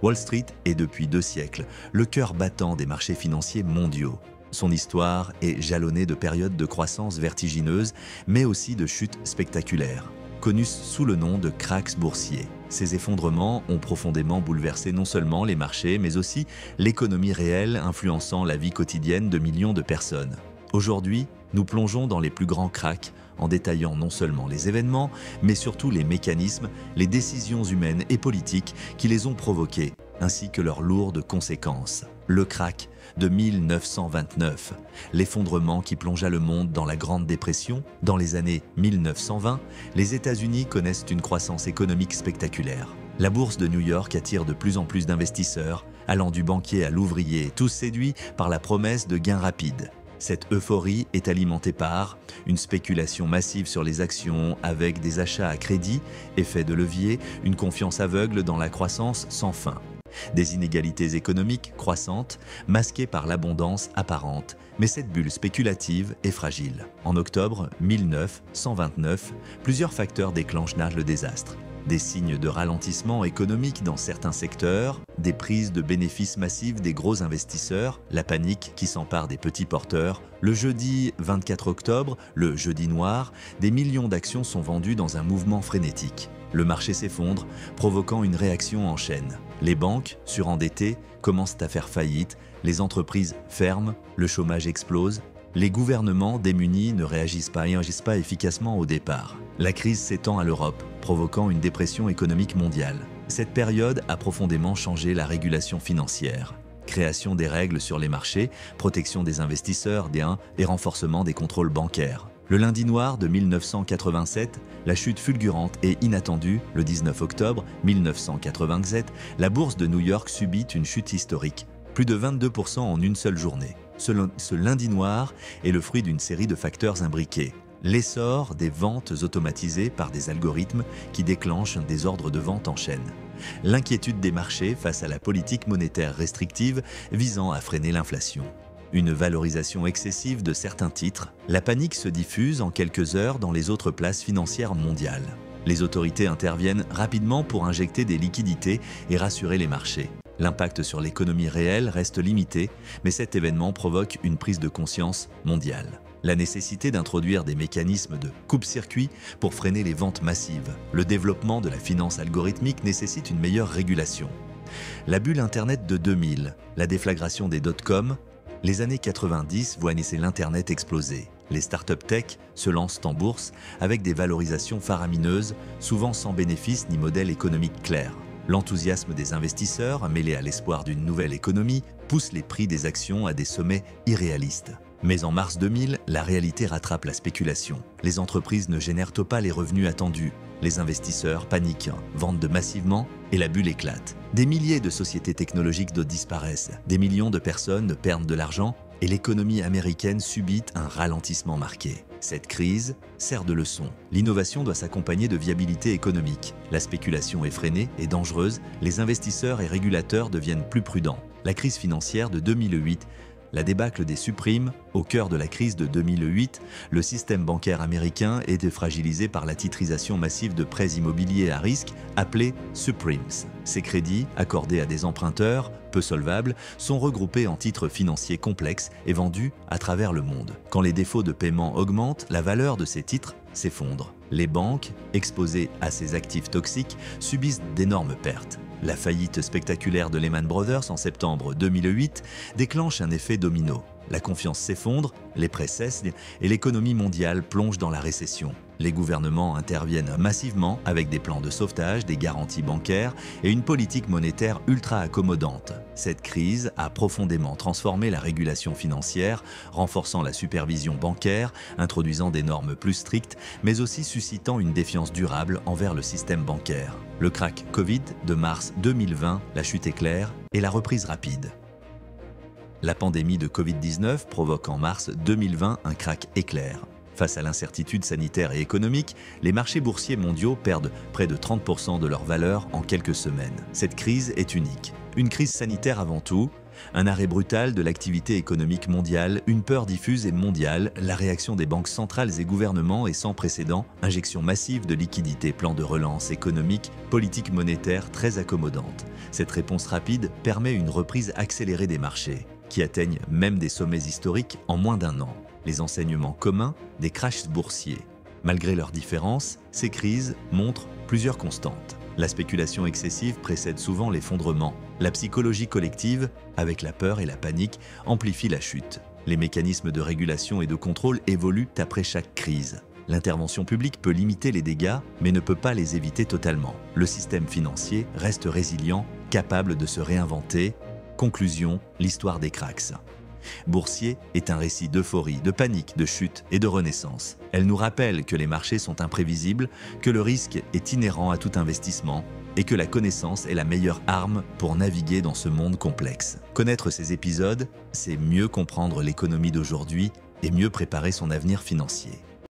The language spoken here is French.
Wall Street est depuis 2 siècles le cœur battant des marchés financiers mondiaux. Son histoire est jalonnée de périodes de croissance vertigineuse, mais aussi de chutes spectaculaires, connues sous le nom de cracks boursiers. Ces effondrements ont profondément bouleversé non seulement les marchés, mais aussi l'économie réelle, influençant la vie quotidienne de millions de personnes. Aujourd'hui, nous plongeons dans les plus grands cracks, en détaillant non seulement les événements, mais surtout les mécanismes, les décisions humaines et politiques qui les ont provoqués, ainsi que leurs lourdes conséquences. Le krach de 1929, l'effondrement qui plongea le monde dans la Grande Dépression. Dans les années 1920, les États-Unis connaissent une croissance économique spectaculaire. La bourse de New York attire de plus en plus d'investisseurs, allant du banquier à l'ouvrier, tous séduits par la promesse de gains rapides. Cette euphorie est alimentée par une spéculation massive sur les actions avec des achats à crédit, effet de levier, une confiance aveugle dans la croissance sans fin. Des inégalités économiques croissantes, masquées par l'abondance apparente, mais cette bulle spéculative est fragile. En octobre 1929, plusieurs facteurs déclenchent le désastre. Des signes de ralentissement économique dans certains secteurs, des prises de bénéfices massives des gros investisseurs, la panique qui s'empare des petits porteurs. Le jeudi 24 octobre, le jeudi noir, des millions d'actions sont vendues dans un mouvement frénétique. Le marché s'effondre, provoquant une réaction en chaîne. Les banques, surendettées, commencent à faire faillite, les entreprises ferment, le chômage explose. Les gouvernements démunis ne réagissent pas efficacement au départ. La crise s'étend à l'Europe, provoquant une dépression économique mondiale. Cette période a profondément changé la régulation financière. Création des règles sur les marchés, protection des investisseurs, et renforcement des contrôles bancaires. Le lundi noir de 1987, la chute fulgurante et inattendue, le 19 octobre 1987, la bourse de New York subit une chute historique, plus de 22% en une seule journée. Ce lundi noir est le fruit d'une série de facteurs imbriqués. L'essor des ventes automatisées par des algorithmes qui déclenchent des ordres de vente en chaîne. L'inquiétude des marchés face à la politique monétaire restrictive visant à freiner l'inflation. Une valorisation excessive de certains titres. La panique se diffuse en quelques heures dans les autres places financières mondiales. Les autorités interviennent rapidement pour injecter des liquidités et rassurer les marchés. L'impact sur l'économie réelle reste limité, mais cet événement provoque une prise de conscience mondiale. La nécessité d'introduire des mécanismes de coupe-circuit pour freiner les ventes massives. Le développement de la finance algorithmique nécessite une meilleure régulation. La bulle Internet de 2000, la déflagration des dot-com, les années 90 voient naître l'Internet exploser. Les startups tech se lancent en bourse avec des valorisations faramineuses, souvent sans bénéfice ni modèle économique clair. L'enthousiasme des investisseurs, mêlé à l'espoir d'une nouvelle économie, pousse les prix des actions à des sommets irréalistes. Mais en mars 2000, la réalité rattrape la spéculation. Les entreprises ne génèrent pas les revenus attendus. Les investisseurs paniquent, vendent massivement et la bulle éclate. Des milliers de sociétés technologiques disparaissent, des millions de personnes perdent de l'argent et l'économie américaine subit un ralentissement marqué. Cette crise sert de leçon. L'innovation doit s'accompagner de viabilité économique. La spéculation effrénée et dangereuse, les investisseurs et régulateurs deviennent plus prudents. La crise financière de 2008, la débâcle des subprimes, au cœur de la crise de 2008, le système bancaire américain était fragilisé par la titrisation massive de prêts immobiliers à risque appelés subprimes. Ces crédits, accordés à des emprunteurs peu solvables, sont regroupés en titres financiers complexes et vendus à travers le monde. Quand les défauts de paiement augmentent, la valeur de ces titres s'effondre. Les banques, exposées à ces actifs toxiques, subissent d'énormes pertes. La faillite spectaculaire de Lehman Brothers en septembre 2008 déclenche un effet domino. La confiance s'effondre, les prêts cessent et l'économie mondiale plonge dans la récession. Les gouvernements interviennent massivement avec des plans de sauvetage, des garanties bancaires et une politique monétaire ultra accommodante. Cette crise a profondément transformé la régulation financière, renforçant la supervision bancaire, introduisant des normes plus strictes, mais aussi suscitant une défiance durable envers le système bancaire. Le krach Covid de mars 2020, la chute éclair et la reprise rapide. La pandémie de Covid-19 provoque en mars 2020 un krach éclair. Face à l'incertitude sanitaire et économique, les marchés boursiers mondiaux perdent près de 30% de leur valeur en quelques semaines. Cette crise est unique. Une crise sanitaire avant tout, Un arrêt brutal de l'activité économique mondiale, une peur diffuse et mondiale, la réaction des banques centrales et gouvernements est sans précédent, injection massive de liquidités, plan de relance économique, politique monétaire très accommodante. Cette réponse rapide permet une reprise accélérée des marchés, qui atteignent même des sommets historiques en moins d'un an. Les enseignements communs des crashs boursiers. Malgré leurs différences, ces crises montrent plusieurs constantes. La spéculation excessive précède souvent l'effondrement. La psychologie collective, avec la peur et la panique, amplifie la chute. Les mécanismes de régulation et de contrôle évoluent après chaque crise. L'intervention publique peut limiter les dégâts, mais ne peut pas les éviter totalement. Le système financier reste résilient, capable de se réinventer. Conclusion, l'histoire des cracks. Boursier est un récit d'euphorie, de panique, de chute et de renaissance. Elle nous rappelle que les marchés sont imprévisibles, que le risque est inhérent à tout investissement et que la connaissance est la meilleure arme pour naviguer dans ce monde complexe. Connaître ces épisodes, c'est mieux comprendre l'économie d'aujourd'hui et mieux préparer son avenir financier.